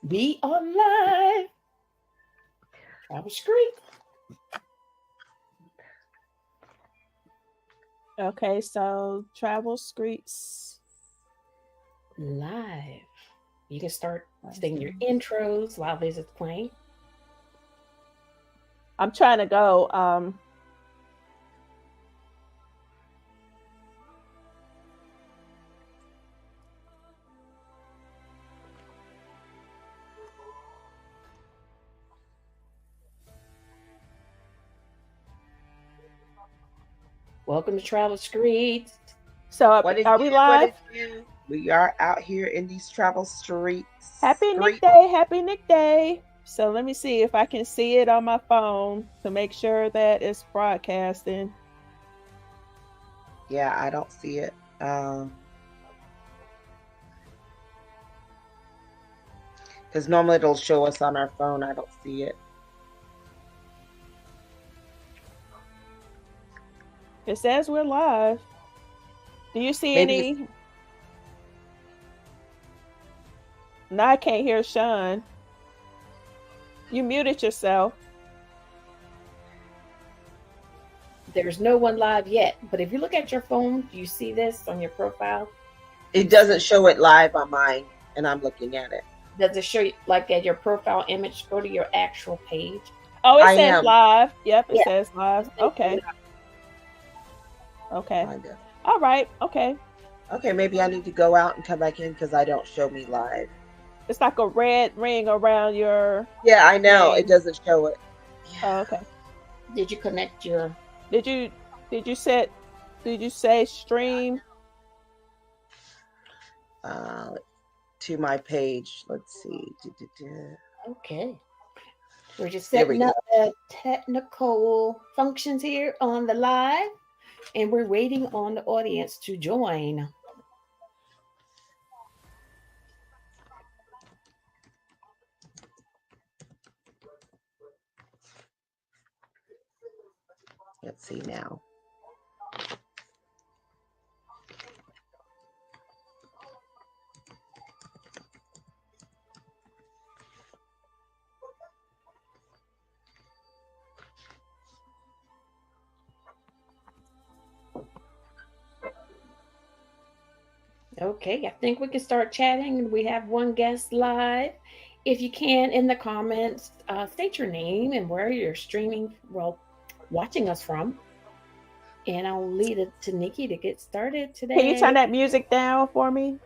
We are live. Travel Street Okay, so travel Skreetz. live. You can start saying your intros while this is playing. I'm trying to go. Welcome to Travel Street. So What it are do? we What live? it do? We are out here in these travel streets. Happy Nick Street. Day! Happy Nick Day! So let me see if I can see it on my phone to make sure that it's broadcasting. Yeah, I don't see it. Because normally it'll show us on our phone. I don't see it. It says we're live. Do you see Maybe it's any? No, I can't hear Sean. You muted yourself. There's no one live yet, but if you look at your phone, do you see this on your profile? it doesn't show it live on mine, and I'm looking at it. Does it show you like at your profile image? Go to your actual page. Oh, it I says am. live. Yep, it Yeah. says live. Okay. Okay. Kind of. All right. Okay. Okay, maybe I need to go out and come back in because I don't show me live. It's like a red ring around your Yeah, I know. name. It doesn't show it. Oh, okay. Did you connect your? Did you did you set did you say stream? Uh, to my page. Let's see. Okay. We're just There we setting go. up the technical functions here on the live, and we're waiting on the audience to join. Let's see now. Okay, I think we can start chatting. We have one guest live. If you can, in the comments, state your name and where you're streaming, well, watching us from. And I'll lead it to Nikki to get started Can you turn today. that music down for me?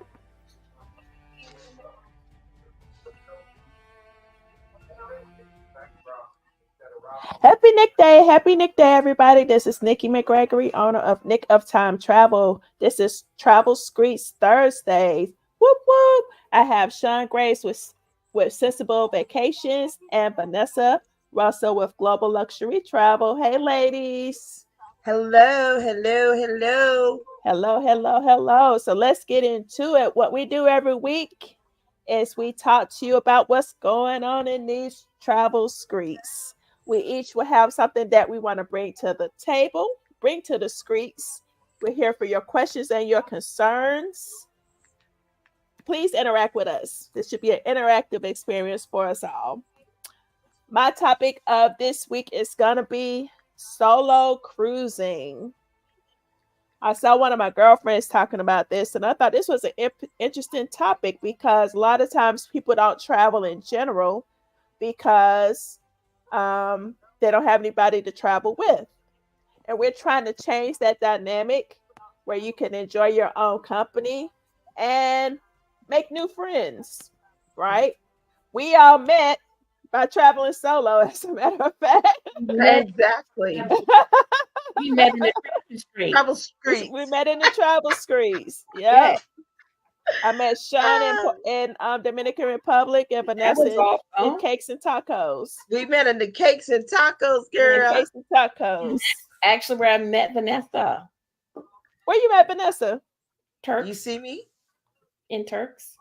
Happy Nick Day, everybody. This is Nikki McGregory, owner of Nick of Time Travel. This is Travel Skreetz Thursdays. Whoop whoop. I have Sean Grace with Sensible Vacations and Vanessa Russell with Global Luxury Travel. Hey, ladies. Hello, hello, hello. Hello, hello, hello. So let's get into it. What we do every week is we talk to you about what's going on in these travel streets. We each will have something that we want to bring to the table, bring to the streets. We're here for your questions and your concerns. Please interact with us. This should be an interactive experience for us all. My topic of this week is going to be solo cruising. I saw one of my girlfriends talking about this, and I thought this was an interesting topic because a lot of times people don't travel in general because they don't have anybody to travel with. And we're trying to change that dynamic where you can enjoy your own company and make new friends, right? We all met by traveling solo, as a matter of fact. Exactly. We met in the Christmas street. Travel We streets. met in the travel streets. Yeah, Yep. I met Sean Ah, in Dominican Republic and that was Vanessa in awesome. Cakes and Tacos. we met in the cakes and tacos, In girl. Cakes and Tacos. Actually, where I met Vanessa, Where you met Vanessa? You Turks see me? in Turks.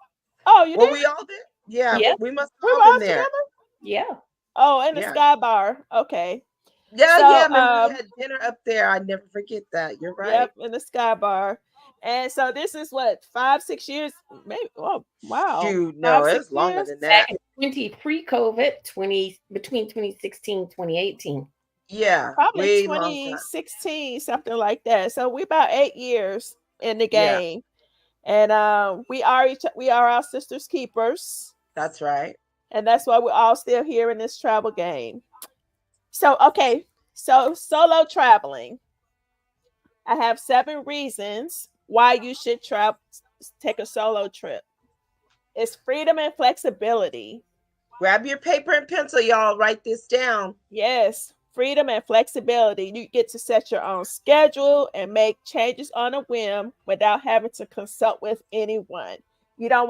Oh, you Well, did? we all did. Yeah, Yeah, we must We have were all been all there. together? yeah. Oh, in the Yeah. Sky Bar. Okay. Yeah, So, yeah. Remember we had dinner up there. I never forget that. You're right. yep, in the Sky Bar. And so this is what, 5, 6 years? Maybe. Oh, wow. Shoot, Five, no, it six was longer years? than Back that. in 20 pre-COVID, 20 between 2016 2018. Yeah, Probably way long time. 2016, something like that. So we about 8 years in the Yeah, game, and we are our sisters keepers, that's right. and that's why we're all still here in this travel game. So okay, so solo traveling. I have 7 reasons why you should take a solo trip. It's freedom and flexibility. Grab your paper and pencil, y'all. Write this down. Yes, freedom and flexibility. You get to set your own schedule and make changes on a whim without having to consult with anyone. You don't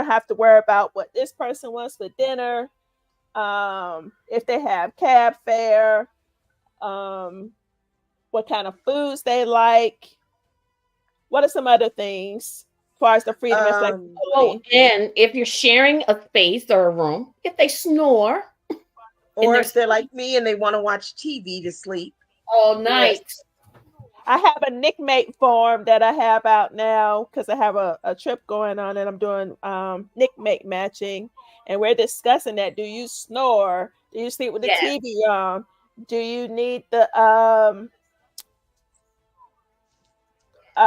have to worry about what this person wants for dinner, if they have cab fare, um, what kind of foods they like. What are some other things as far as the freedom and Oh, flexibility? and if you're sharing a space or a room, if they snore in Or their if they're sleep like me and they want to watch TV to sleep. all Yes. night, I have a nickmate form that I have out now because I have a trip going on and I'm doing nickmate matching. And we're discussing that. Do you snore? Do you sleep with the yes. TV on? Do you need the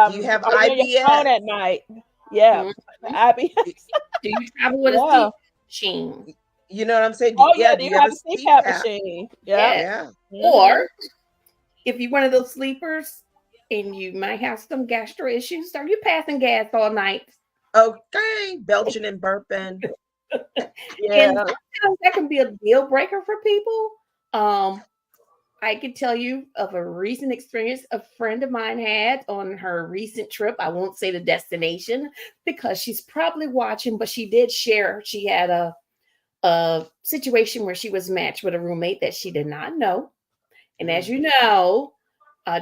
Do you have are you on your phone IBS? at night? Yeah. Mhm. I be Do you travel with a yeah. sleep machine? You know what I'm saying? Oh yeah, Yeah, do do you you have have a a CPAP CPAP? machine? Yep. Yes. Yeah. Or Mm-hmm. if you're one of those sleepers and you might have some gastro issues, are you passing gas all night? Okay. Belching and burping. And Yeah. sometimes that can be a deal breaker for people. Um, I could tell you of a recent experience a friend of mine had on her recent trip. I won't say the destination because she's probably watching, but she did share she had a situation where she was matched with a roommate that she did not know. And as Mm. you know,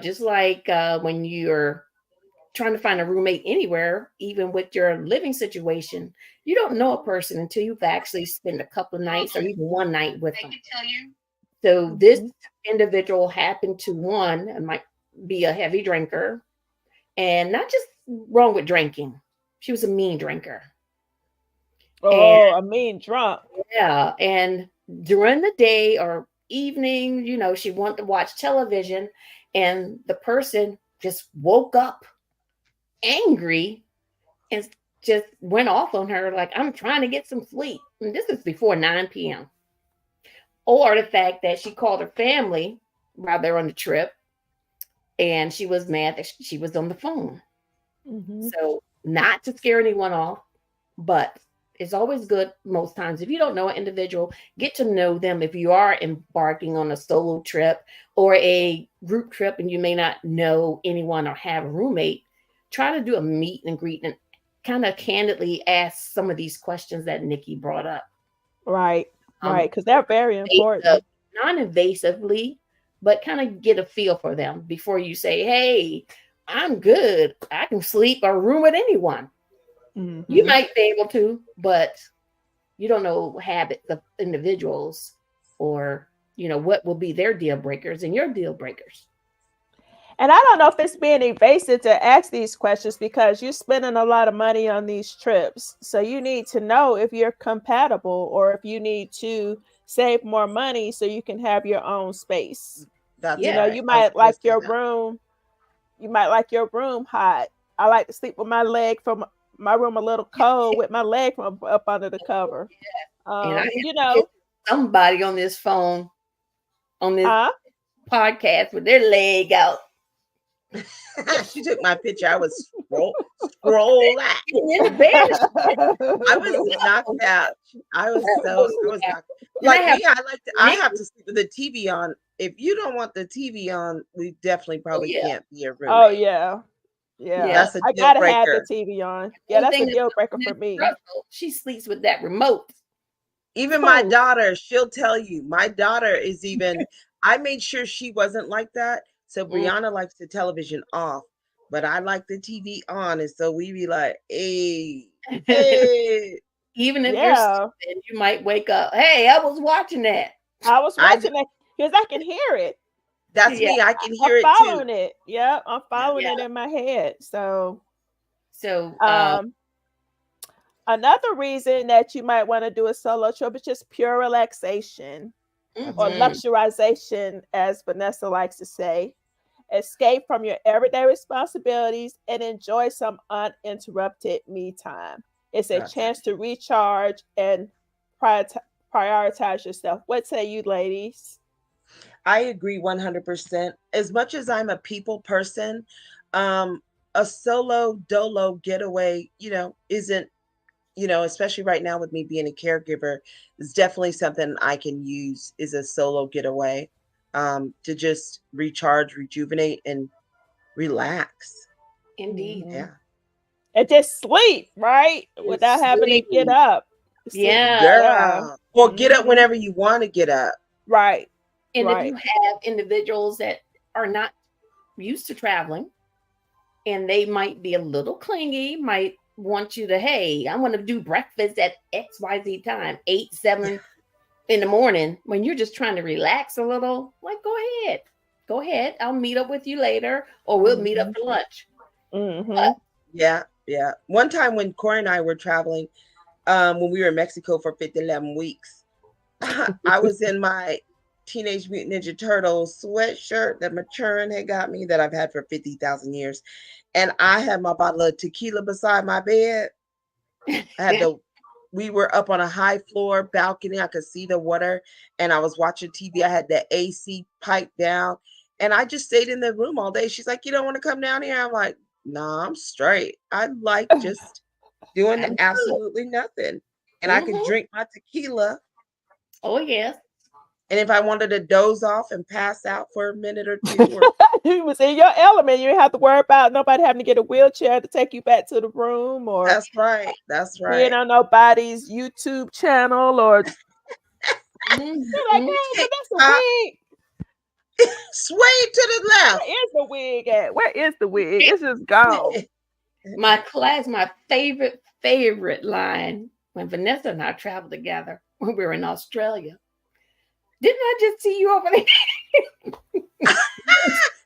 just like when you're trying to find a roommate anywhere, even with your living situation, you don't know a person until you've actually spent a couple of nights or even one night with them. So this Mhm. individual happened to one and might be a heavy drinker, and not just wrong with drinking. She was a mean drinker. And Oh, I mean drunk. yeah, and during the day or evening, she wanted to watch television, and the person just woke up angry and just went off on her like, I'm trying to get some sleep. And this is before 9 p.m. Or the fact that she called her family while they're on the trip and she was mad that she was on the phone. Mhm. So, not to scare anyone off, but it's always good most times if you don't know an individual, get to know them if you are embarking on a solo trip or a group trip and you may not know anyone or have a roommate. Try to do a meet and greet and kind of candidly ask some of these questions that Nikki brought up. Right. Um, Right. Because they're very invasive, important. non-invasively, but kind of get a feel for them before you say, "Hey, I'm good. I can sleep or room with anyone." You Mhm. might be able to, but you don't know habits of individuals or what will be their deal breakers and your deal breakers. And I don't know if it's being evasive to ask these questions because you're spending a lot of money on these trips. So you need to know if you're compatible or if you need to save more money so you can have your own space. That's You know, Yeah. right. you I was might going like to say your that. room, you might like your room hot. I like to sleep with my leg from my room a little cold with my leg from up under the cover. And I have You a picture know, of somebody on this phone on this huh? podcast with their leg out. She took my picture. I was scroll that. In bed. I was knocked out. I was knocked. And I Like have me, I Nick. have to sleep with the TV on. If you don't want the TV on, we definitely Oh probably yeah, can't be a Oh roommate. yeah. Yeah. yeah. That's a I deal gotta have the breaker. TV on. Yeah, One that's thing a that's deal breaker on for this me. Russell, she sleeps with that remote. Even my Oh. daughter, she'll tell you. My daughter is even. I made sure she wasn't like that. So Mm. Brianna likes the television off, but I like the TV on, and so we be like, "Hey, hey." Even if you're Yeah. sleeping, you might wake up. Hey, I was watching that. I was I watching it because I can hear it. That's Yeah. me. I can I'm hear it too. following it. Yeah, I'm Yeah. following Yeah. it in my head. So So um Another reason that you might want to do a solo trip is just pure relaxation That's or Mm-hmm. right. luxurization, as Vanessa likes to say. Escape from your everyday responsibilities and enjoy some uninterrupted me time. It's a That's right. chance to recharge and prioritize yourself. What say you, ladies? I agree 100%. As much as I'm a people person, um, a solo dolo getaway, isn't, especially right now with me being a caregiver, is definitely something I can use is a solo getaway, to just recharge, rejuvenate, and relax. Indeed. Hmm. Yeah. And just sleep, right? And Without having to get sleep. up. Sleep. Yeah. Yeah. Girl. Or get up Hmm. whenever you want to get up. Right. And if you Right. have individuals that are not used to traveling and they might be a little clingy, might want you to, hey, I want to do breakfast at XYZ time, 8, 7 in the morning, when you're just trying to relax a little, like, go ahead. Go ahead. I'll meet up with you later, or we'll meet up Hmm. for lunch. But Hmm. Yeah. Yeah. One time when Corey and I were traveling, when we were in Mexico for 11 weeks, I was in my Teenage Mutant Ninja Turtles sweatshirt that Maturin had got me that I've had for 50,000 years. And I had my bottle of tequila beside my bed. I had we were up on a high floor balcony. I could see the water and I was watching TV. I had the AC pipe down and I just stayed in the room all day. She's like, "You don't want to come down here?" I'm like, "Nah, I'm straight. I like just doing I'm good. absolutely nothing." And I could Hmm. drink my tequila. Oh, yes. And if I wanted to doze off and pass out for a minute or two, or You was in your element. You didn't have to worry about nobody having to get a wheelchair to take you back to the room or that's right, that's being right. on nobody's YouTube channel or you're like, Hmm. hey, but Tick that's a tock, wig. sway to the Where left. is the wig at? Where is the wig? It's just gone. My favorite line when Vanessa and I traveled together when we were in Australia. Didn't I just see you over there?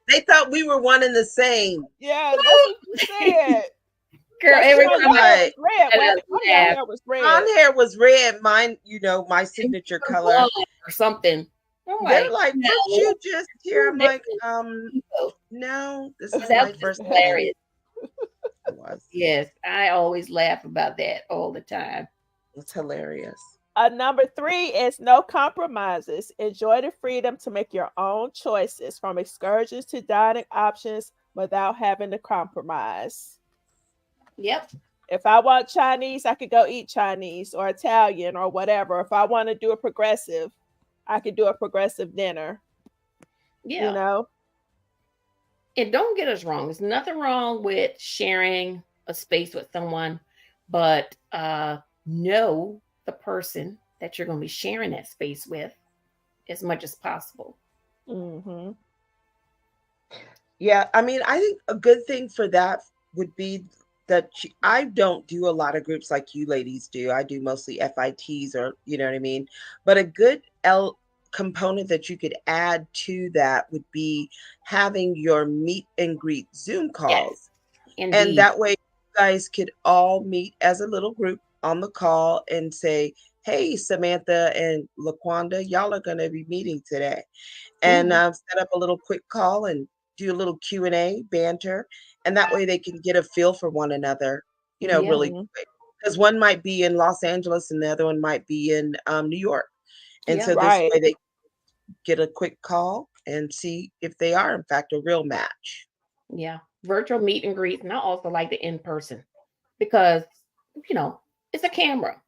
They thought we were one and the same. Yeah, that's what you said. Girl, Cause every you know They're time your I hair like, was red, had wasn't a it? One of your laugh, hair was blonde red. hair was red, mine, my and signature you're color. blonde or something. I'm They're like, like, "Weren't no, you just here?" two I'm like, different people. no, this But is that my was just first time. hilarious. It was. Yes, I always laugh about that all the time. It's hilarious. Number three is no compromises. Enjoy the freedom to make your own choices from excursions to dining options without having to compromise. Yep. If I want Chinese, I could go eat Chinese or Italian or whatever. If I want to do a progressive, I could do a progressive dinner, you Yeah. know? And don't get us wrong. There's nothing wrong with sharing a space with someone, but know the person that you're going to be sharing that space with as much as possible. Hmm. Yeah, I mean, I think a good thing for that would be that I don't do a lot of groups like you ladies do. I do mostly FITs, or you know what I mean. But a good L component that you could add to that would be having your meet and greet Zoom Yes, calls. And indeed. that way you guys could all meet as a little group on the call and say, "Hey, Samantha and Laquanda, y'all are going to be meeting today." And Hmm. set up a little quick call and do a little Q&A banter, and that way they can get a feel for one another, Yeah. really Hmm. quick, because one might be in Los Angeles and the other one might be in New York, and Yeah. so this Right. way they get a quick call and see if they are in fact a real match. Yeah. Virtual meet and greets. And I also like the in person because, you know, it's a camera.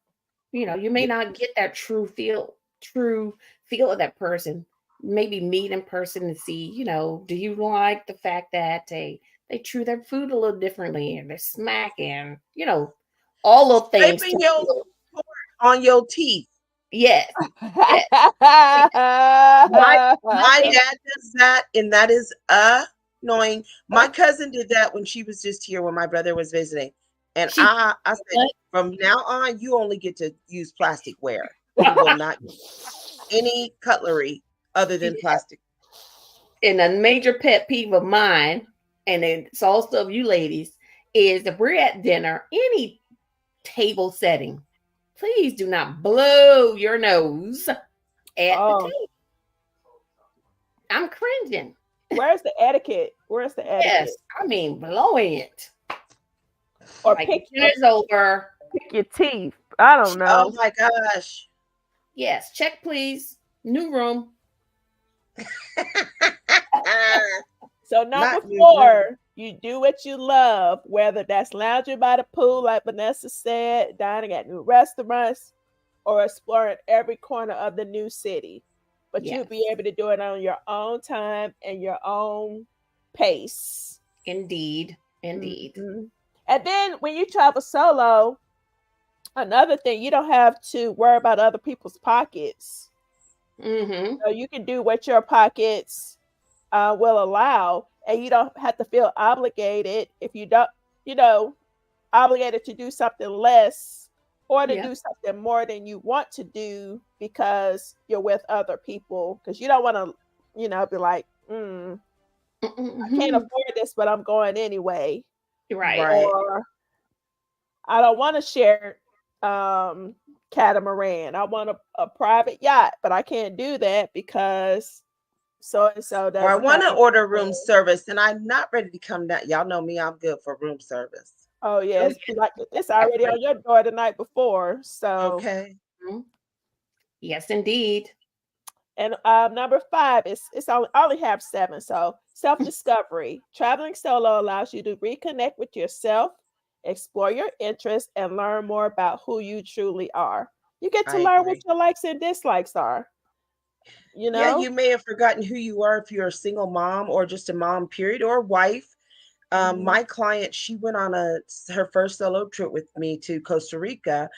You may Yeah, not get that true feel of that person. Maybe meet in person and see, do you like the fact that they chew their food a little differently and they're smacking, all those things to scraping your feel. fork on your teeth. Yes, yes. My my dad does that, and that is annoying. My cousin did that when she was just here when my brother was visiting. And She I said, from now on, you only get to use plastic ware. You will not use any cutlery other than plastic. and a major pet peeve of mine, and it's also of you ladies, is if we're at dinner, any table setting. Please do not blow your nose at the Oh, table. I'm cringing. where's the etiquette? Where's the etiquette? Yes, I mean blowing it. Or Like dinner's over. pick your teeth. I don't Oh know. my gosh. Yes, check please. New room. So number Not new room. 4, you do what you love, whether that's lounging by the pool, like Vanessa said, dining at new restaurants, or exploring every corner of the new city. But you'll Yes, be able to do it on your own time and your own pace. indeed. Indeed. Mhm. And then when you travel solo, another thing, you don't have to worry about other people's pockets. Mm-hmm. So you can do what your pockets will allow, and you don't have to feel obligated if you don't, you know, obligated to do something less or to Yeah. do something more than you want to do because you're with other people. Because you don't want to, be like, I can't Mm-hmm. afford this, but I'm going anyway. Right. Right. Or I don't want to share um, catamaran. I want a private yacht, but I can't do that because so and so Or I doesn't want have to a order room room. service and I'm not ready to come down. Y'all know me, I'm good for room service. Oh Oh yes, yeah. like it's already on your door the night before. So, Okay. Mhm. Yes, indeed. and number 5 is it's only have 7. So self discovery. Traveling solo allows you to reconnect with yourself, explore your interests, and learn more about who you truly are. You get I to learn what agree. your likes and dislikes are. You Yeah, know. you may have forgotten who you are if you're a single mom or just a mom, period, or wife. Mhm. My client, she went on her first solo trip with me to Costa Rica,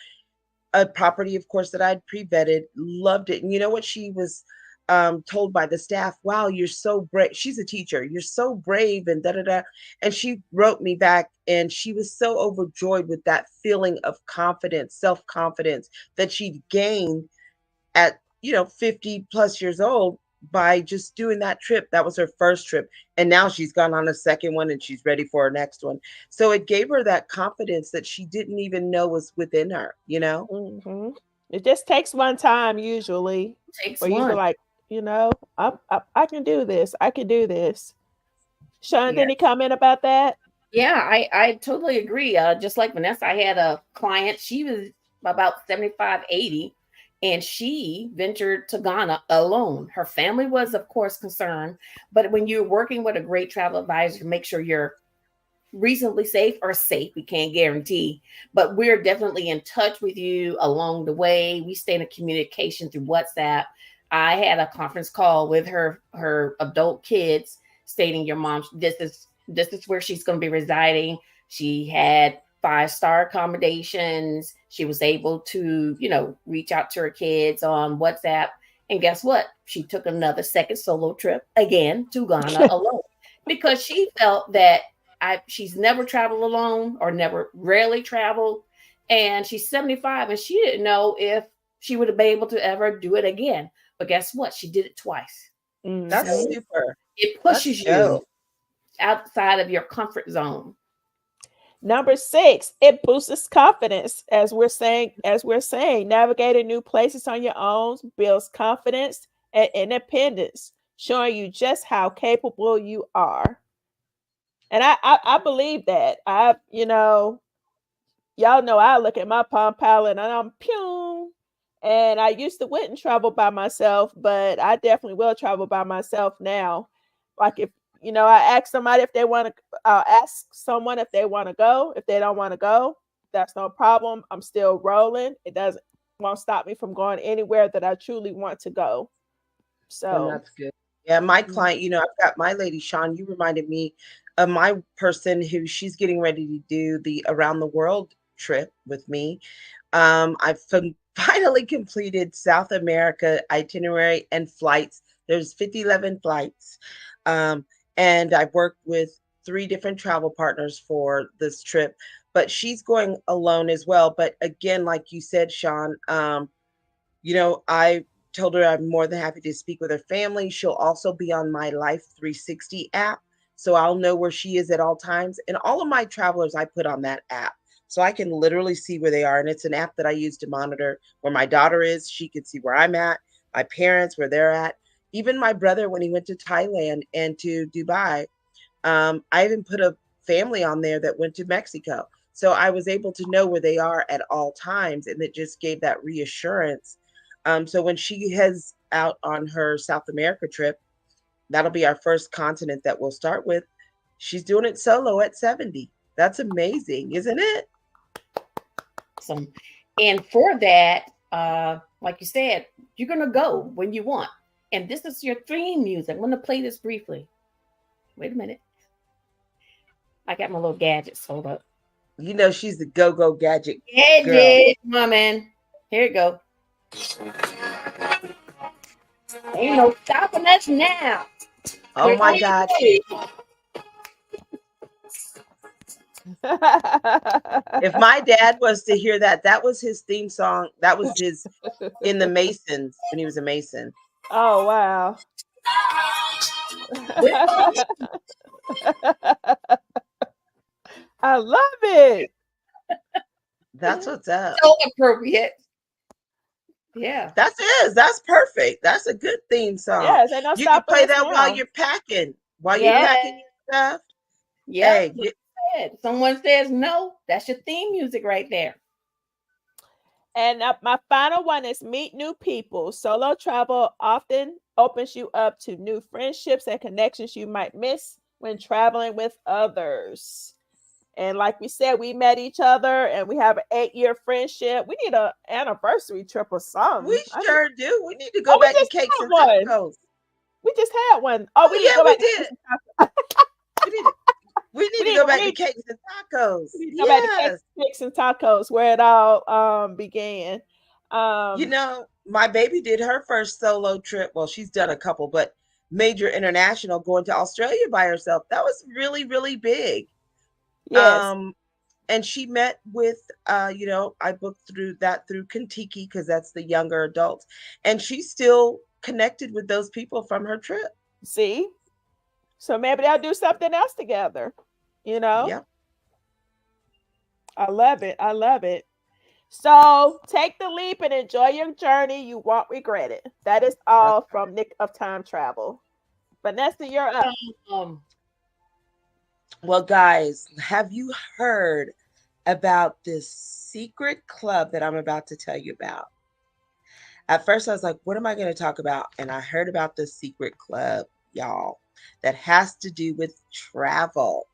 a property, of course, that I'd pre-vetted, loved it. And you know what she was told by the staff? Wow, you're so brave. She's a teacher. You're so brave and da da da. And she wrote me back, and she was so overjoyed with that feeling of confidence, self-confidence that she'd gained at 50 plus years old by just doing that trip. That was her first trip, and now she's gone on a second one and she's ready for her next one. So it gave her that confidence that she didn't even know was within her. Mhm. It just takes one time usually Takes where you feel one. like, I can do this. I can do this. Sean, Yeah. any comment about that? Yeah, I totally agree. Just like Vanessa, I had a client, she was about 75, 80, and she ventured to Ghana alone. Her family was, of course, concerned, but when you're working with a great travel advisor, make sure you're reasonably safe or safe. We can't guarantee, but we're definitely in touch with you along the way. We stay in communication through WhatsApp. I had a conference call with her adult kids stating your mom this is where she's going to be residing. She had 5-star accommodations. She was able to, reach out to her kids on WhatsApp. And guess what? She took another second solo trip again to Ghana alone because she felt that she's never traveled alone or never rarely traveled, and she's 75 and she didn't know if she would have been able to ever do it again. But guess what? She did it twice. That's Mhm. So super. it Let's pushes you go. outside of your comfort zone. Number 6, it boosts confidence. As we're saying, navigating new places on your own builds confidence and independence, showing you just how capable you are. And I believe that. Y'all know I look at my Palm Pilot and I'm pew. And I used to wouldn't travel by myself, but I definitely will travel by myself now. Like if I ask somebody if they want to, I'll ask someone if they want to go. If they don't want to go, that's no problem. I'm still rolling. It doesn't won't stop me from going anywhere that I truly want to go. And So, that's good. Yeah, my mm, client, I've got my lady, Sean, you reminded me of my person who she's getting ready to do the around the world trip with me. I've finally completed South America itinerary and flights. There's 11 flights. Um, and I've worked with 3 different travel partners for this trip, but she's going alone as well. But again, like you said, Sean, I told her I'm more than happy to speak with her family. She'll also be on my Life 360 app. So I'll know where she is at all times. And all of my travelers I put on that app. so I can literally see where they are. And it's an app that I use to monitor where my daughter is. She can see where I'm at, my parents, where they're at. Even my brother, when he went to Thailand and to Dubai, I even put a family on there that went to Mexico. So I was able to know where they are at all times. And it just gave that reassurance. So when she heads out on her South America trip, that'll be our first continent that we'll start with. She's doing it solo at 70. That's amazing, isn't it? Awesome. And for that, like you said, you're gonna go when you want. And this is your theme music. I'm gonna play this briefly. Wait a minute. I got my little gadgets. Hold up. You know, she's the go-go gadget girl. Gadget. Come on, man. Here you go. Ain't no stopping us now. Oh my God. If my dad was to hear that, that was his theme song. That was his in the Masons when he was a Mason. Oh, wow. I love it. That's what's up. So appropriate. Yeah. That's perfect. That's a good theme song. Yes, and You can play that while you're packing. While you're packing your stuff. Yeah. Hey, someone says no, that's your theme music right there. And my final one is meet new people. Solo travel often opens you up to new friendships and connections you might miss when traveling with others. And like we said, we met each other and we have an 8-year friendship. We need an anniversary trip or something. We sure do. We need to go back to cakes and tacos. We just had one. Oh, we yeah, we did. We need to go back to cakes and tacos. We need to go back to cakes and tacos where it all began. You know, my baby did her first solo trip. Well, she's done a couple, but major international, going to Australia by herself. That was really, really big. Yes. And she met with, you know, I booked through Kentucky because that's the younger adults. And she's still connected with those people from her trip. See? So maybe they'll do something else together, you know? Yeah. I love it. I love it. So take the leap and enjoy your journey. You won't regret it. That is all from Nick of Time Travel. Vanessa, you're up. Well, guys, have you heard about this secret club that I'm about to tell you about? At first, I was like, what am I going to talk about? And I heard about this secret club, y'all, that has to do with travel.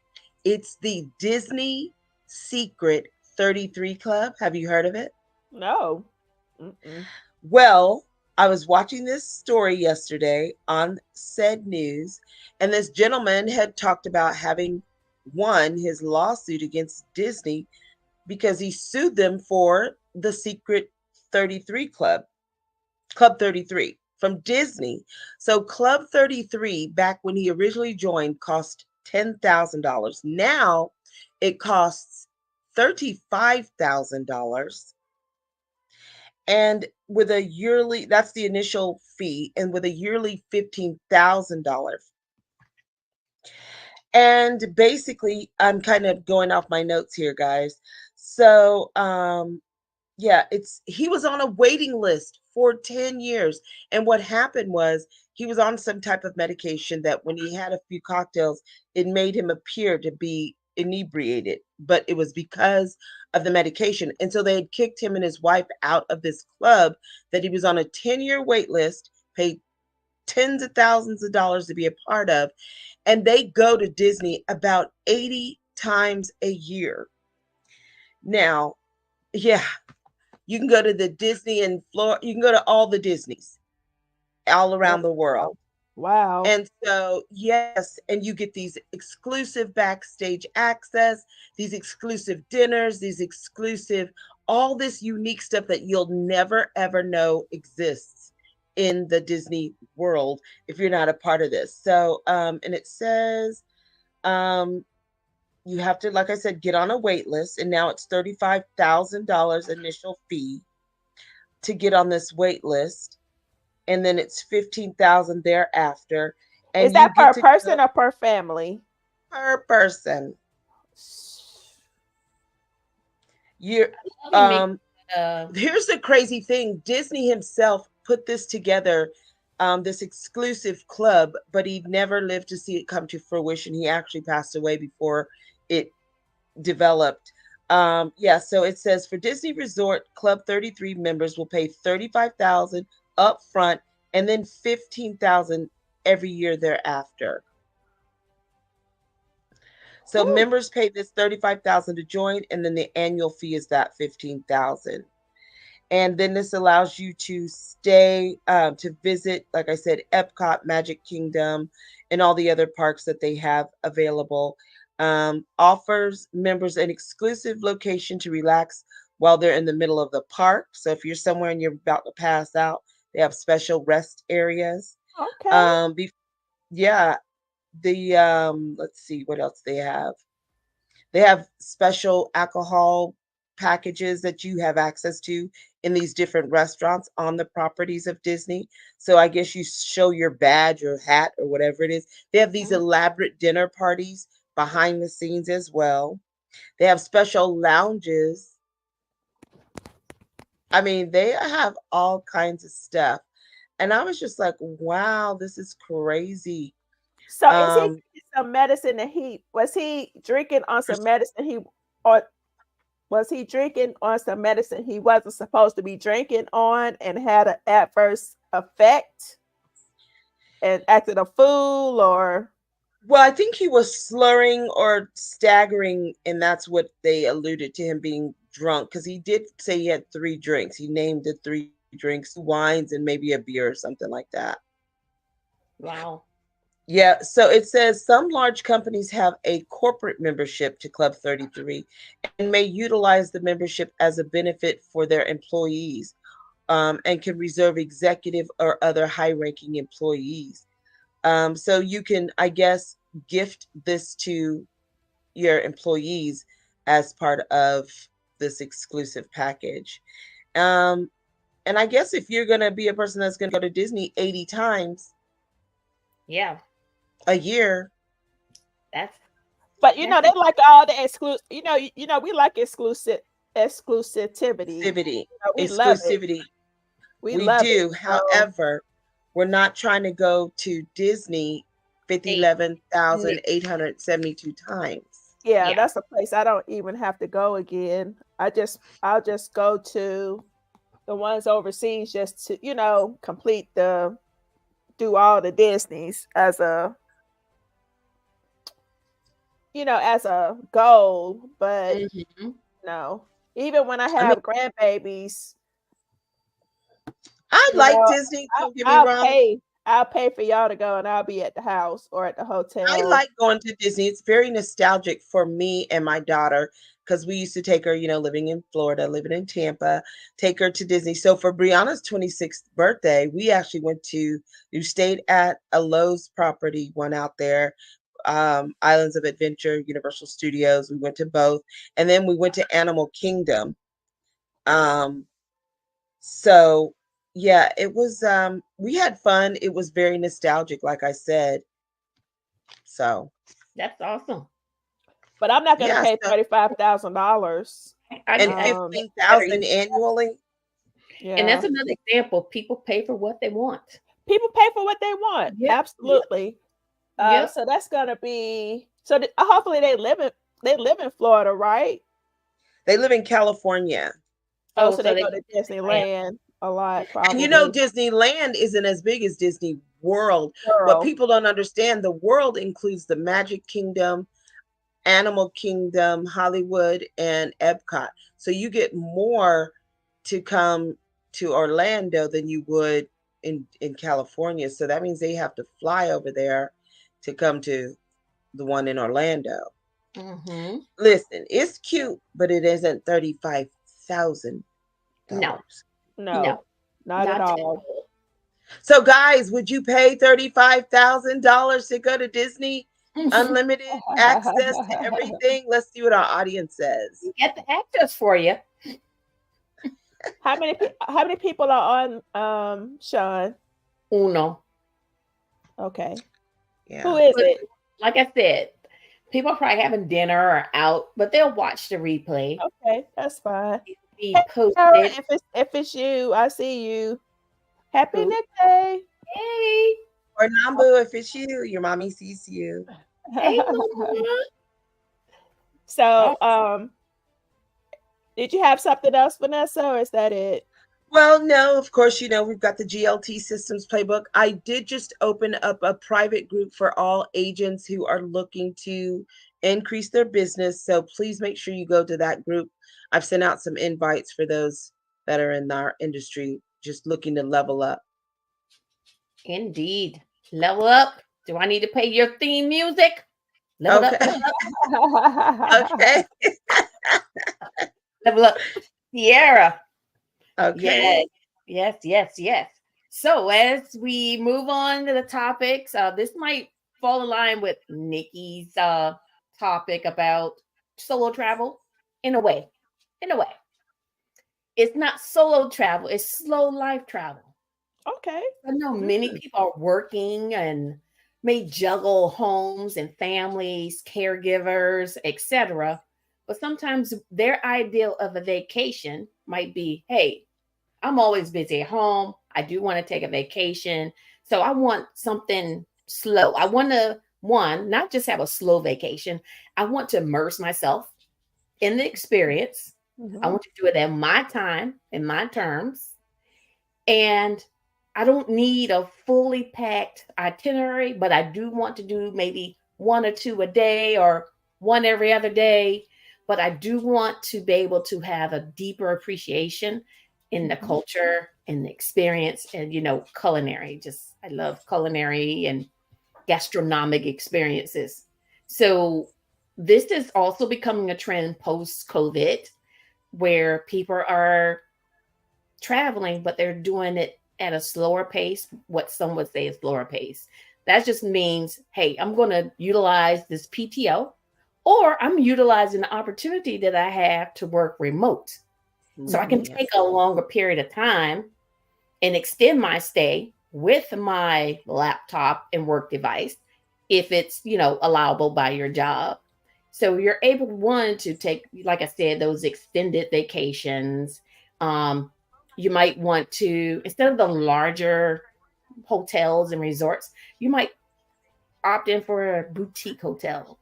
It's the Disney Secret 33 Club. Have you heard of it? No. Well, I was watching this story yesterday on said news, and this gentleman had talked about having won his lawsuit against Disney because he sued them for the Secret 33 Club 33 from Disney. So Club 33, back when he originally joined, cost $10,000. Now it costs $35,000. And with a yearly, that's the initial fee, and with a yearly $15,000. And basically, I'm kind of going off my notes here, guys. So, yeah, he was on a waiting list for 10 years. And what happened was he was on some type of medication that when he had a few cocktails, it made him appear to be inebriated, but it was because of the medication. And so they had kicked him and his wife out of this club that he was on a 10-year wait list, paid tens of thousands of dollars to be a part of. And they go to Disney about 80 times a year. Now, yeah, you can go to the Disney in Florida. You can go to all the Disneys all around the world. Wow. And so, yes, and you get these exclusive backstage access, these exclusive dinners, these exclusive, all this unique stuff that you'll never, ever know exists in the Disney world if you're not a part of this. So, and it says you have to, like I said, get on a wait list, and now it's $35,000 initial fee to get on this wait list, and then it's $15,000 thereafter. And is that per person or per family? Per person. You're He make um uh here's the crazy thing. Disney himself put this together, this exclusive club, but he never lived to see it come to fruition. He actually passed away before it developed. Yeah, so it says for Disney Resort Club 33 members will pay 35,000 up front and then 15,000 every year thereafter. So Woo. members pay this 35,000 to join, and then the annual fee is that 15,000. And then this allows you to stay to visit, like I said, Epcot, Magic Kingdom, and all the other parks that they have available. Offers members an exclusive location to relax while they're in the middle of the park. So if you're somewhere and you're about to pass out, they have special rest areas. Okay. Um, be- yeah, the let's see what else they have. They have special alcohol packages that you have access to in these different restaurants on the properties of Disney. So I guess you show your badge or hat or whatever it is. They have these elaborate dinner parties behind the scenes as well. They have special lounges. I mean, they have all kinds of stuff. And I was just like, wow, this is crazy. So is he Um, taking some medicine that he was he drinking on some medicine he or was he drinking on some medicine he wasn't supposed to be drinking on and had an adverse effect and acted a fool or Well, I think he was slurring or staggering, and that's what they alluded to him being drunk because he did say he had three drinks. He named the three drinks, wines, and maybe a beer or something like that. wow. Yeah, so it says some large companies have a corporate membership to Club 33 and may utilize the membership as a benefit for their employees, and can reserve executive or other high ranking employees. So you can, I guess, gift this to your employees as part of this exclusive package. Um, and I guess if you're going to be a person that's going to go to Disney 80 times Yeah. a year, That's but you know that's they like all the exclusive we like exclusivity. exclusivity, We love it. exclusivity, We we love it. do. So However, we're not trying to go to Disney eight. 11,872 times. yeah, Yeah. that's a place I don't even have to go again. I'll just go to the ones overseas just to, complete the do all the Disneys as a as a goal, but Mm-hmm. no. Even when I I mean, have grandbabies, I you like know, Disney, I, don't get me I'll wrong. pay. I'll pay for y'all to go, and I'll be at the house or at the I hotel. like going to Disney. It's very nostalgic for me and my daughter because we used to take her, living in Florida, living in Tampa, take her to Disney. So for Brianna's 26th birthday, we actually we stayed at a Lowe's property, one out there, Islands of Adventure, Universal Studios. We went to both. And then we went to Animal Kingdom. Um, so yeah, it was, we had fun. It was very nostalgic, like I said. So That's awesome. But I'm not going to yeah, pay so $35,000. I and get that. Um, 15,000 annually. And yeah, that's another example. People pay for what they want. people pay for what they want. Yep. Yep. Absolutely. Yep. So that's going to be so. Hopefully they live in Florida, right? They live in California. Oh, Oh, so so they they go can to plan. Disneyland a lot, And probably. Disneyland isn't as big as Disney World. What Girl, people don't understand, the world includes the Magic Kingdom, Animal Kingdom, Hollywood, and Epcot. So you get more to come to Orlando than you would in California. So that means they have to fly over there to come to the one in Orlando. Mm-hmm. Listen, it's cute, but it isn't $35,000. No, no, no, not at not at all. all. So, guys, would you pay $35,000 to go to Disney? You Unlimited access to everything? Let's see what our audience says. get the access for you. How many people are on Sean? Uno. Okay. Who Yeah. is But it? like I said, People are probably having dinner or out, but they'll watch the replay. Okay, that's fine. Be Hey, Sarah, posted. if it's you, I see you. Happy Who? Nick Day. Hey, Or Nambu, if it's you, your mommy sees you. hey, mama. So, Oh, did you have something else, Vanessa, or is that it? Well, no, of course, we've got the GLT Systems Playbook. I did just open up a private group for all agents who are looking to increase their business. So please make sure you go to that group. I've sent out some invites for those that are in our industry just looking to level up. indeed. Level up. Do I need to pay your theme music? Level up, Okay. level up, Okay. level up. Sierra. Okay. Yes, yes, yes, yes. So as we move on to the topics, this might fall in line with Nikki's topic about solo travel. In a way, in a way, it's not solo travel; it's slow life travel. Okay. I know many Mm, people are working and may juggle homes and families, caregivers, etc. But sometimes their ideal of a vacation might be, hey, I'm always busy at home. I do want to take a vacation. So I want something slow. I want to, one, not just have a slow vacation. I want to immerse myself in the experience. I Mhm. want to do it at my time, in my terms. And I don't need a fully packed itinerary, but I do want to do maybe one or two a day or one every other day. But I do want to be able to have a deeper appreciation in the Mhm. culture and the experience and, culinary. Just, I love culinary and gastronomic experiences. So, this is also becoming a trend post COVID where people are traveling, but they're doing it at a slower pace, what some would say is slower pace. That just means, hey, I'm going to utilize this PTO or I'm utilizing the opportunity that I have to work remote. So I can Mhm. take yes. a longer period of time and extend my stay with my laptop and work device if it's, allowable by your job. So you're able, one, to take, like I said, those extended vacations. Um, you might want to, instead of the larger hotels and resorts, you might opt in for a boutique hotel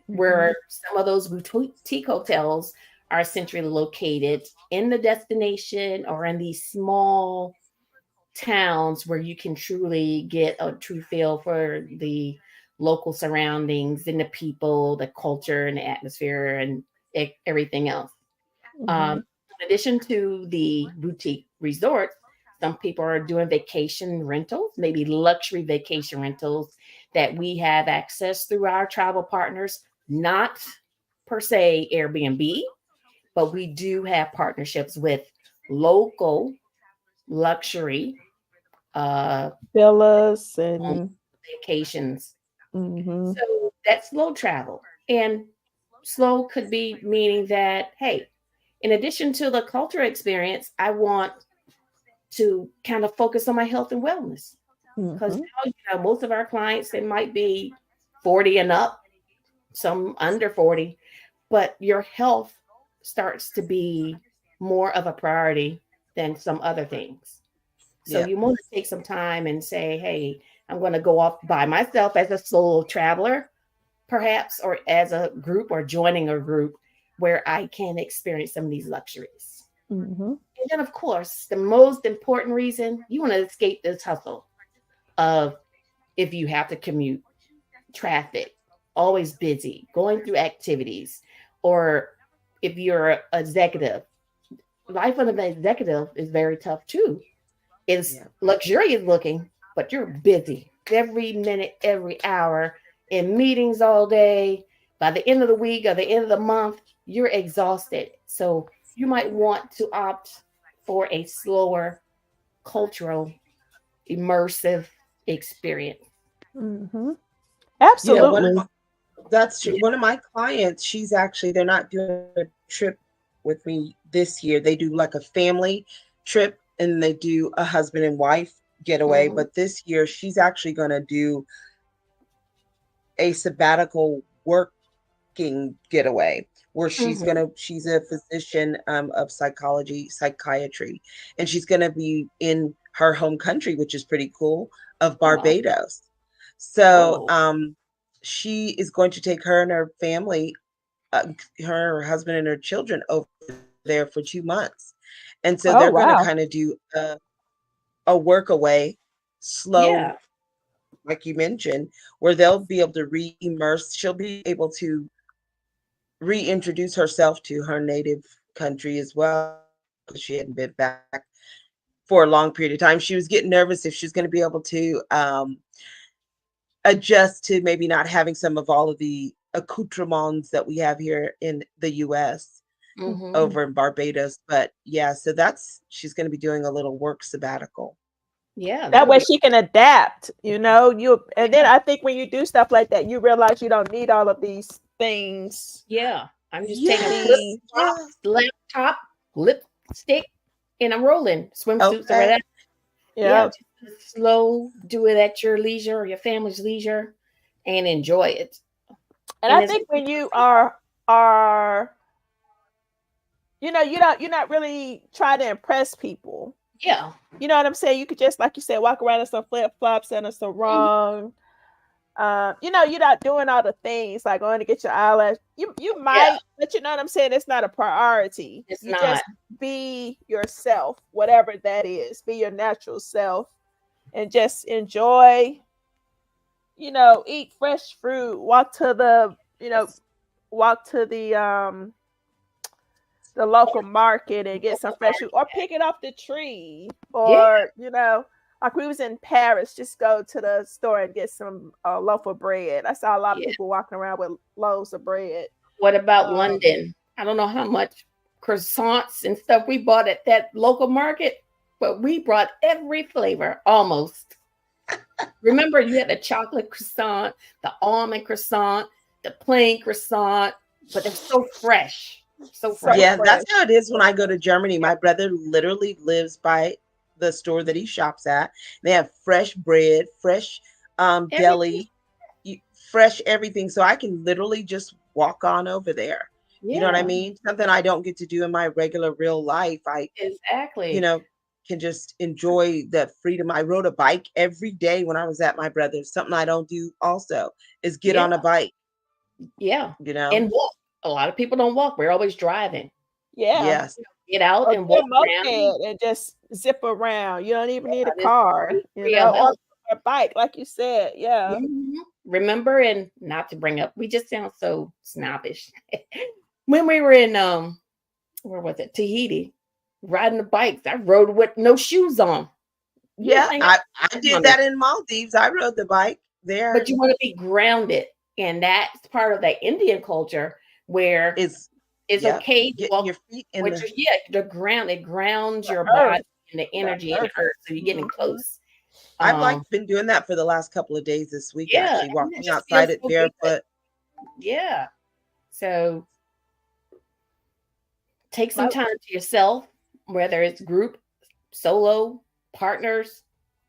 Mhm. where some of those boutique hotels are centrally located in the destination or in these small towns where you can truly get a true feel for the local surroundings and the people, the culture and the atmosphere and everything else. Mhm. In addition to the boutique resorts, some people are doing vacation rentals, maybe luxury vacation rentals that we have access through our travel partners, not per se Airbnb, but we do have partnerships with local luxury uh, Villas home and vacations. mhm. So that's slow travel. And slow could be meaning that, hey, in addition to the cultural experience, I want to kind of focus on my health and wellness. Because Mhm. now, most of our clients, they might be 40 and up, some under 40, but your health starts to be more of a priority than some other things. So Yeah. you want to take some time and say, hey, I'm going to go off by myself as a solo traveler, perhaps, or as a group or joining a group where I can experience some of these luxuries. Mhm. And then, of course, the most important reason you want to escape this hustle of if you have to commute, traffic, always busy, going through activities, or if you're an executive, life of an executive is very tough too. It's Yeah. luxurious looking, but you're busy every minute, every hour in meetings all day. By the end of the week or the end of the month, you're exhausted. So you might want to opt for a slower, cultural, immersive experience. Mhm. Yeah. One of Absolutely. my, that's true. Yeah. One of my clients, they're not doing a trip with me this year. They do like a family trip and they do a husband and wife getaway. Mhm. But this year, she's actually going to do a sabbatical work. getaway where Mhm. she's a physician of psychiatry, and she's gonna be in her home country, which is pretty cool, of Oh, Barbados. So oh, she is going to take her and her family, uh, her husband and her children over there for 2 months, and so Oh they're going to wow. kind of do a work away, slow, yeah. like you mentioned, where they'll be able to re-immerse. She'll be able to reintroduce herself to her native country as well, because she hadn't been back for a long period of time. She was getting nervous if she's going to be able to adjust to maybe not having some of all of the accoutrements that we have here in the US Mhm. over in Barbados. But yeah, so that's she's going to be doing a little work sabbatical. Yeah, That that'll way be she can adapt, you know. You and then yeah. I think when you do stuff like that, you realize you don't need all of these things Yeah. I'm just to taking Yes, be. yes. flip-flops, laptop, lipstick, and I'm rolling. Swimsuits or Okay. whatever. Yeah, Yeah. just slow, do it at your leisure or your family's leisure and enjoy it. And And I it's think when you are you're not really trying to impress people. yeah. You know what I'm saying? You could just, like you said, walk around in some flip flops and a Mhm. sarong. You're not doing all the things like going to get your eyelash. You Yeah, might, but you know what I'm saying? It's not a priority. it's You not. just be yourself, whatever that is. Be your natural self and just enjoy, eat fresh fruit, Yes. walk to the local market and get some Local fresh food or market. pick it off the tree Yeah, or like we was in Paris, just go to the store and get some loaf of bread. I saw a lot of yeah. people walking around with loaves of bread. What about um, London? I don't know how much croissants and stuff we bought at that local market, but we brought every flavor almost. Remember, you had the chocolate croissant, the almond croissant, the plain croissant, but they're so fresh, so so fresh. Yeah, fresh. that's how it is when I go to Germany. My brother literally lives by the store that he shops at. They have fresh bread, fresh Everything. deli, fresh everything. So I can literally just walk on over there. You know what I Yeah, mean? Something I don't get to do in my regular real life. I, you exactly. know, can just enjoy the freedom. I rode a bike every day when I was at my brother's. Something I don't do also is get Yeah, on a bike, yeah. you know? And walk. A lot of people don't walk. We're always driving. Yeah. Yes. Get out Or and get a walk around. moped and just zip around. You don't even need a This car, good for your or health. a bike, like you said. Yeah. Mhm. Remember, and not to bring up, we just sound so snobbish. When we were in where was it? Tahiti, riding the bikes. I rode with no shoes on. You Yeah, think I I'm did on it, that in Maldives. I rode the bike but there. you want to be grounded, and that's part of that Indian culture where It's it's yep, okay to getting walk your feet in with the your yeah, the ground. It grounds The your earth. body and the The energy in the earth. earth, so you're getting Mhm. close. I've like Um, been doing that for the last couple of days this week, yeah, actually, and it walking just outside feels it so good. barefoot. Yeah. So take some My time to yourself, whether it's group, solo, partners,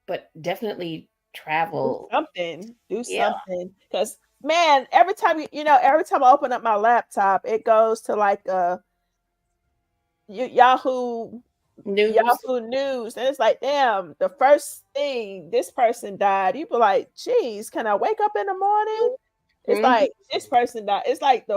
but definitely do travel. something. Do Yeah. something. Because man, every time I open up my laptop, it goes to like Yahoo News. Yahoo News, and it's like, damn, the first thing this person died, you be like, geez, can I wake up in the morning? It's Mhm. like this person died. It's like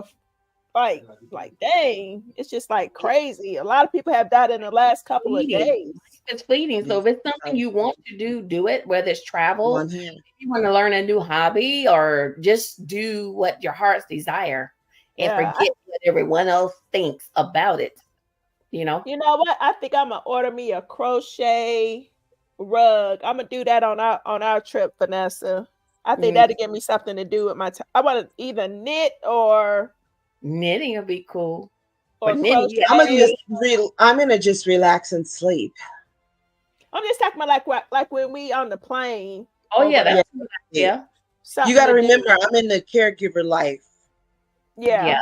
dang, it's just like crazy. A lot of people have died in the last couple of Fleeting. days. It's fleeting. So Yes, if it's something so you want to do, do it, whether it's one travel, here. if you want to learn a new hobby, or just do what your heart's desire and Yeah, forget what everyone else thinks about it. You know? you know what? I think I'm gonna order me a crochet rug. I'm gonna do that on our trip, Vanessa. I think Mm, that'll give me something to do with my time. I want to either knit knitting would be cool. or But knitting, you I'm got to gonna crochet. do. just I'm gonna just relax and sleep. I'm just talking about like when we on the plane Oh, or yeah, Yeah, that's whatever, a good sleep. idea. You something got to to do. remember, I'm in the caregiver life. Yeah. Yeah.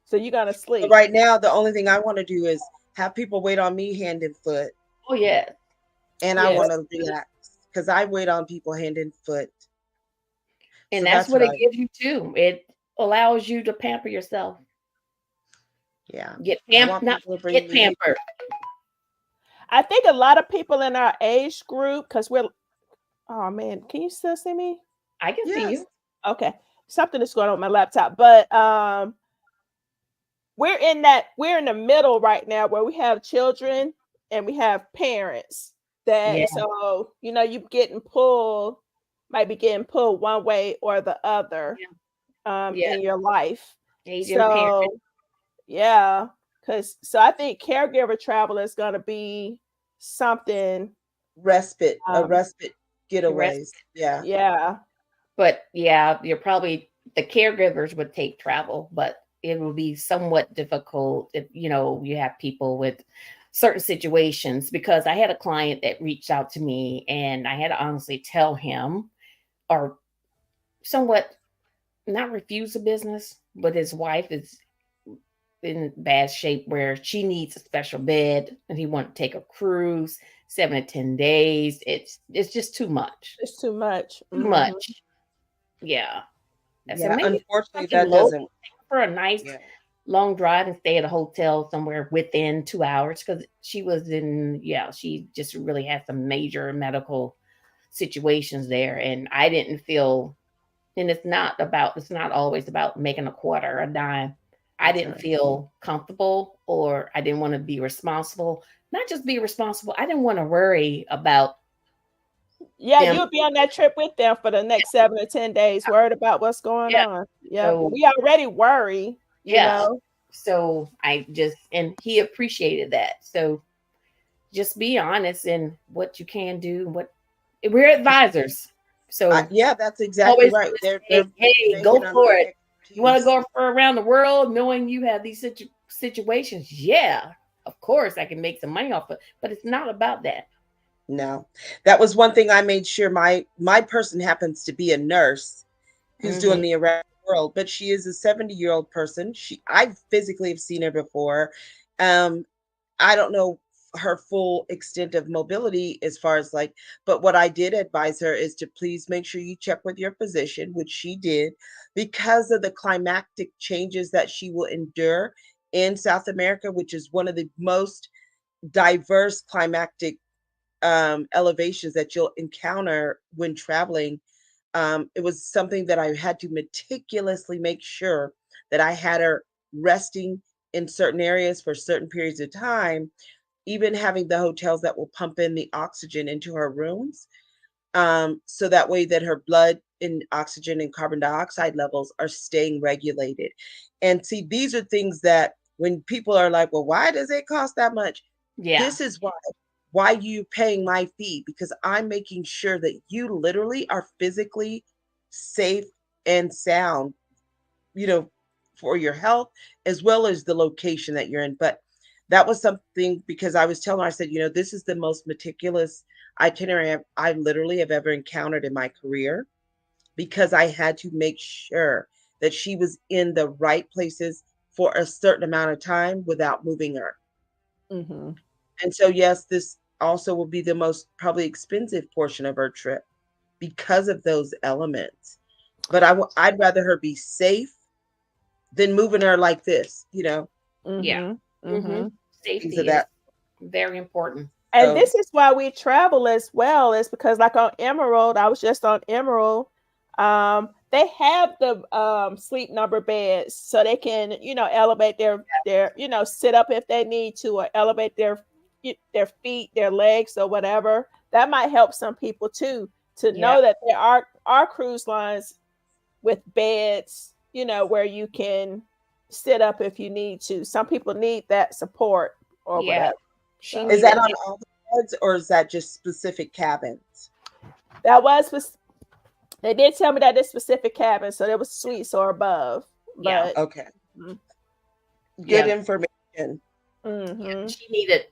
So you're gonna So sleep. right now, the only thing I want to do is have people wait on me hand and foot, Oh, yeah. and I Yes. want to relax because I wait on people hand and foot. And So that's that's what what it I. gives you too. allows you to pamper yourself. Yeah. Get I pampered, want not people to bring get me. pampered. I think a lot of people in our age group, because we're, oh man, can you still see me? I can see Yes. you. Okay. Something is going on with my laptop. But we're in the middle right now where we have children and we have parents Yeah, that, so you might be getting pulled one way or the other yeah, yeah. in your life. Aging parent, So yeah, so I think caregiver travel is going to be something. A um respite rest. getaways. Yeah. yeah. But yeah, you're probably the caregivers would take travel, but it will be somewhat difficult if you have people with certain situations. Because I had a client that reached out to me, and I had to honestly tell him, or somewhat not refuse the business, but his wife is in bad shape where she needs a special bed, and he wanted to take a cruise 7 to 10 days. It's just too much. It's too much. Too much. Yeah. I said Yeah. maybe Unfortunately, something that local doesn't. for a nice Yeah. long drive and stay at a hotel somewhere within 2 hours, because she just really had some major medical situations there. And I didn't feel, and it's not always about making a quarter, a dime. I That's didn't right. feel comfortable, or I didn't want to be responsible. Not just be responsible, I didn't want to worry about Yeah, them. you'll be on that trip with them for the next 7 to 10 days, worried about what's going Yeah. on. Yep. So We already worry, you yeah. know. So and he appreciated that. So just be honest in what you can do. What we're advisors, so Yeah, that's exactly always right. want to They're say, "Hey, go banking on for my it. You want to expertise. go for around the world, knowing you have these situations? Yeah, of course, I can make some money off it, but it's not about that." No, that was one thing I made sure my person happens to be a nurse who's Hmm. doing me around the world, but she is a 70-year-old person. I physically have seen her before. Um, I don't know her full extent of mobility as far as like, but what I did advise her is to please make sure you check with your physician, which she did, because of the climactic changes that she will endure in South America, which is one of the most diverse climactic elevations that you'll encounter when traveling. It was something that I had to meticulously make sure that I had her resting in certain areas for certain periods of time, even having the hotels that will pump in the oxygen into her rooms. So that way that her blood and oxygen and carbon dioxide levels are staying regulated. And see, these are things that when people are like, well, why does it cost that much? Yeah, This is why you paying my fee, because I'm making sure that you literally are physically safe and sound, you know, for your health as well as the location that you're in. But that was something, because I was telling her, I said, this is the most meticulous itinerary I literally have ever encountered in my career, because I had to make sure that she was in the right places for a certain amount of time without moving her. Mm-hmm. And so, yes, this also will be the most probably expensive portion of her trip because of those elements. But I'd rather her be safe than moving her like this, yeah. Mm-hmm. Hmm. Mm-hmm. things of Safety is that. very important. And So, this is why we travel as well, is because like on Emerald, I was just on Emerald. They have the sleep number beds so they can, elevate their, sit up if they need to, or elevate their feet, their legs, or whatever. That might help some people too, to Yeah, know that there are cruise lines with beds, where you can sit up if you need to. Some people need that support or yeah. whatever. She So is that needed on that. all the beds or is that just specific cabins? that was they did tell me that this specific cabin, so there was suites or above. Yeah, But Okay, mm-hmm. good yeah. information. She needed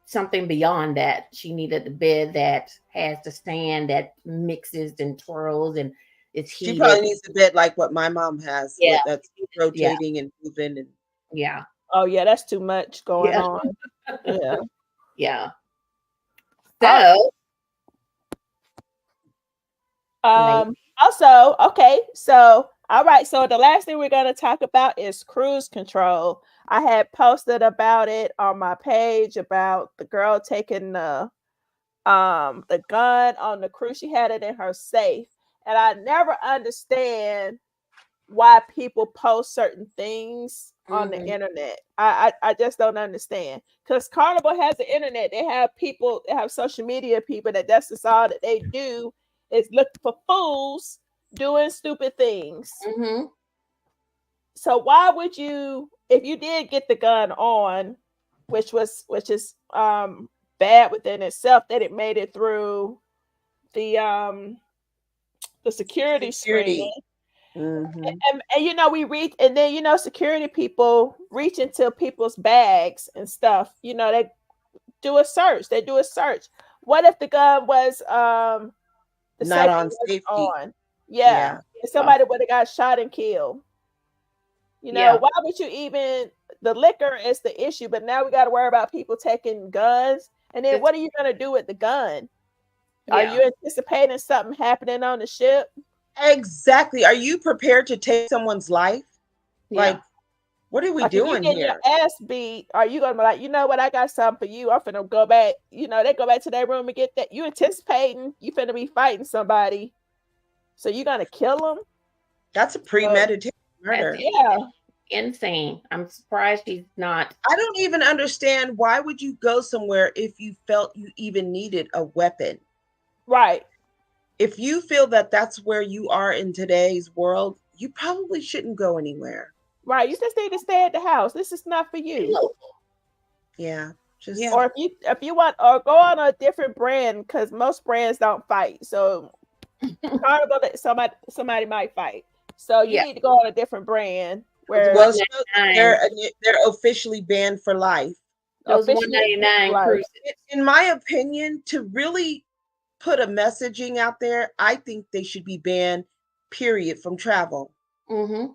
something beyond that. She needed the bed that has the stand that mixes and twirls and it's She heated. probably needs a bed like what my mom has, Yeah, what that's yeah, rotating and moving and yeah, Oh yeah, that's too much going yeah, on. Yeah. yeah. All So, like, Also, okay, so All right, so the last thing we're going to talk about is cruise control. I had posted about it on my page about the girl taking the gun on the cruise. She had it in her safe. And I never understand why people post certain things on the Mhm. internet. I just don't understand. Because Carnival has the internet. They have people, they have social media people that's just all that they do is look for fools doing stupid things. Mhm. So why would you, if you did get the gun on, which is bad within itself that it made it through the um the security screening. Security. Mm-hmm. And we reach, and then security people reach into people's bags and stuff. They do a search. What if the gun was the Not safety on was safety. on? Yeah. Yeah. And Oh, somebody would have got shot and killed. yeah. Why would you even, the liquor is the issue, but now we got to worry about people taking guns. And then Just what are you going to do with the gun? Are yeah. you anticipating something happening on the ship? Exactly. Are you prepared to take someone's life? Yeah. Like, what are we Like if you doing getting your here? ass beat, are you gonna be like, you know what, I got something for you. I'm finna go back. They go back to their room and get that. You anticipating you finna be fighting somebody, so you gonna kill them? That's a So premeditated That's murder. yeah, insane. I'm surprised she's not. I don't even understand why would you go somewhere if you felt you even needed a weapon? right, If you feel that that's where you are in today's world, you probably shouldn't go anywhere. right. You just need to stay at the house. This is not for you. Yeah, Yeah. just Or if you want, or go on a different brand because most brands don't fight. So Carnival, somebody might fight. So you Yeah. need to go on a different brand Those where well, one so ninety nine. they're officially banned for life. Those one officially ninety nine like cruises. In my opinion, to really put a messaging out there, I think they should be banned, period, from travel. Mm-hmm.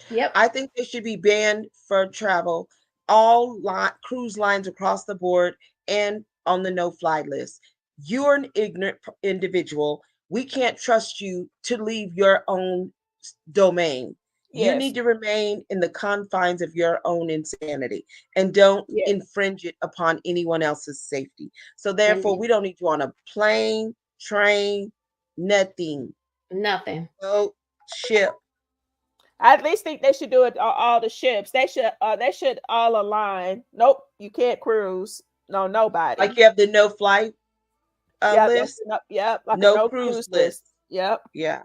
Yep. I think they should be banned for travel, all cruise lines across the board and on the no-fly list. You're an ignorant individual. We can't trust you to leave your own domain. You yes, need to remain in the confines of your own insanity and don't yes, infringe it upon anyone else's safety. So therefore, And we don't need you on a plane, train, nothing, nothing. boat, ship. I at least think they should do it on all the ships. They should all align. Nope, you can't cruise. No, nobody. Like you have the no flight Yep, list, yep, like a no no cruise cruise list. list. Yep. Yeah.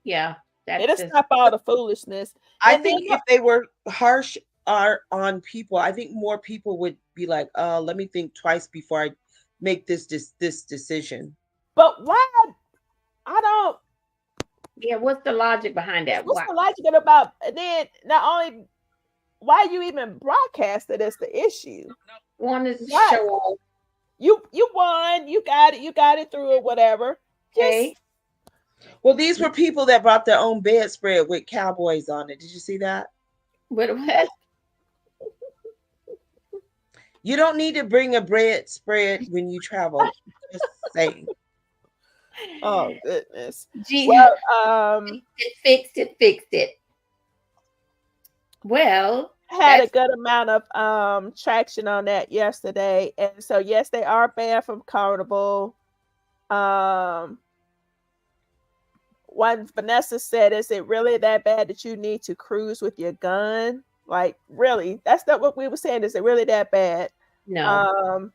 Yeah. That's It'll just stop all the foolishness. I And then think if they were harsh on people, I think more people would be like, let me think twice before I make this decision. but why I don't yeah. What's the logic behind that? what's Why? the logic about, and then not only why you even broadcast it is the issue. Wanted to Why show off. you won, you got it through it, whatever. Just Okay. Well, these were people that brought their own bedspread with cowboys on it. Did you see that? What? You don't need to bring a bread spread when you travel. Just saying. oh goodness. Gee, Well, fixed it, fixed it. Well, had a that's good amount of traction on that yesterday, and so yes, they are banned from Carnival. Um, One Vanessa said, "Is it really that bad that you need to cruise with your gun? Like, really? That's not what we were saying. Is it really that bad?" no. Um,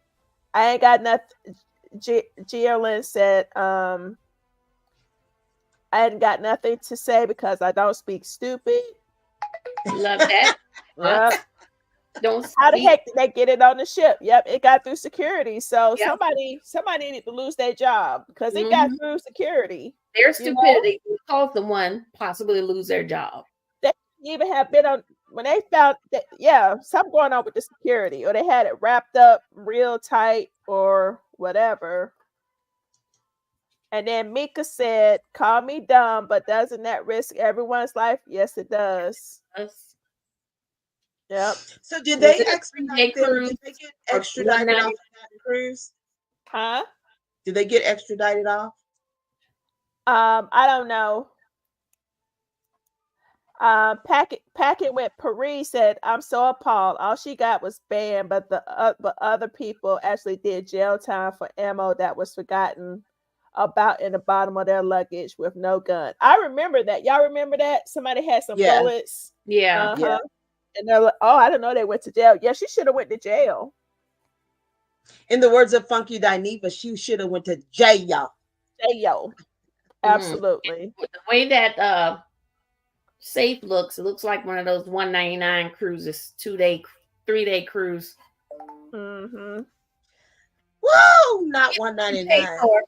I ain't got nothing. Geolyn said, "I ain't got nothing to say because I don't speak stupid." Love that. Huh? Yep. Don't How the speak. heck did they get it on the ship? Yep, it got through security. So Yep. somebody needed to lose their job because it got Hmm. through security. Their You know, stupidity will cause someone possibly lose their job. they even have been on when they found that, yeah, something going on with the security, or they had it wrapped up real tight or whatever. And then Mika said, "Call me dumb, but doesn't that risk everyone's life?" Yes, it does. Us. Yep. So did Was they it a extradite 3-day them? cruise Did they get or one extradited off night? of that cruise? Huh? Did they get extradited off? I don't know. Packet with Paris said, "I'm so appalled. All she got was banned, but other people actually did jail time for ammo that was forgotten about in the bottom of their luggage with no gun." I remember that. Y'all remember that? Somebody had some Yeah. bullets. Yeah. Yeah. And they're like, "Oh, I didn't know they went to jail." Yeah, she should have went to jail. In the words of Funky Dineva, she should have went to jail. Jail. Mm. Absolutely. The way that safe looks, it looks like one of those 199 cruises, 2-day, 3-day cruise. Mm-hmm. Whoa, not Pay 199. for it.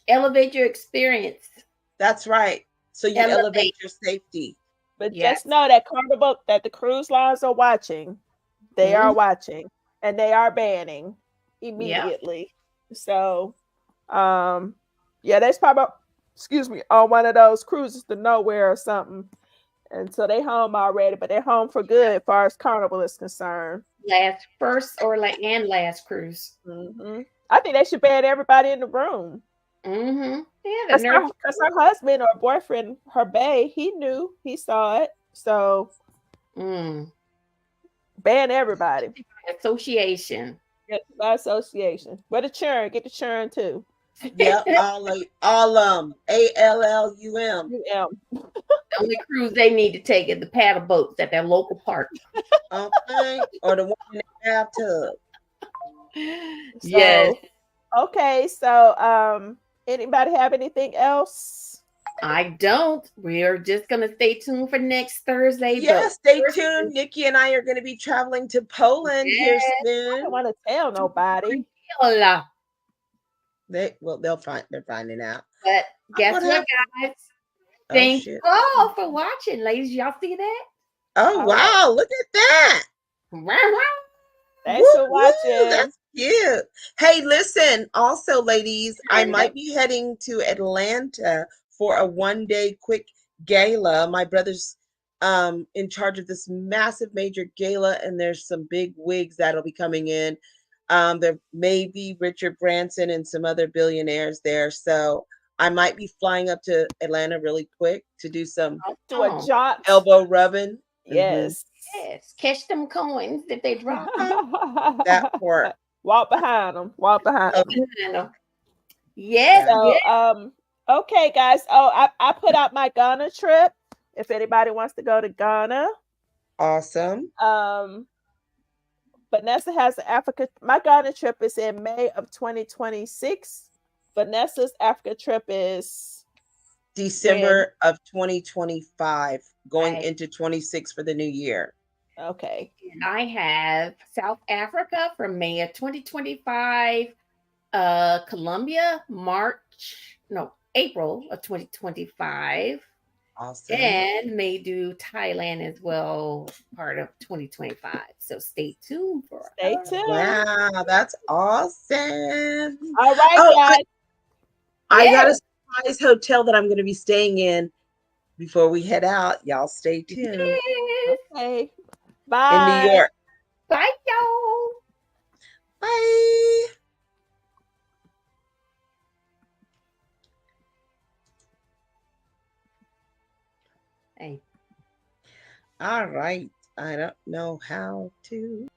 Elevate your experience. That's right. So you Elevate. elevate your safety. But Yes. just know that Carnival, that the cruise lines are watching. They are watching, and they are banning immediately. So, yeah, that's probably, excuse me, on one of those cruises to nowhere or something. And so they home already, but they're home for good as far as Carnival is concerned. First or last cruise. Mm-hmm. I think they should ban everybody in the room. Mm-hmm. Yeah, Because her husband or boyfriend, her bae, he knew, he saw it. So ban everybody. Association. Get by association. But the churn, get the churn too. Yep, all ALLUM. UM. The only cruise they need to take is the paddle boats at their local park. Okay, or the one in the bathtub. Yes. Okay, so anybody have anything else? I don't. We are just gonna stay tuned for next Thursday. Yeah, stay tuned. Nikki and I are going to be traveling to Poland here I soon. don't want to tell nobody. They'll find. They're finding out. But guess what, guys? Thank you all for watching, ladies. Y'all see that? Oh, All wow. right. Look at that. Thanks for watching. That's cute. Hey, listen. Also, ladies, I might be heading to Atlanta for a 1-day quick gala. My brother's in charge of this massive major gala, and there's some big wigs that'll be coming in. There may be Richard Branson and some other billionaires there. So I might be flying up to Atlanta really quick to do some Do a jot. elbow rubbing. Yes. Yes. Catch them coins if they drop. That part. Walk behind them. Walk behind them. Yes. So, okay, guys. Oh, I put out my Ghana trip. If anybody wants to go to Ghana. Awesome. Vanessa has the Africa. My Ghana trip is in May of 2026. Vanessa's Africa trip is December of 2025, going into 26 for the new year. Okay. And I have South Africa from May of 2025, Colombia, April of 2025. Awesome. And may do Thailand as well, part of 2025. So stay tuned for us. Stay tuned. Wow, that's awesome. All right, guys. I got a surprise hotel that I'm going to be staying in before we head out. Y'all stay tuned. Okay. Bye. In New York. Bye, y'all. Bye. Hey. All right. I don't know how to.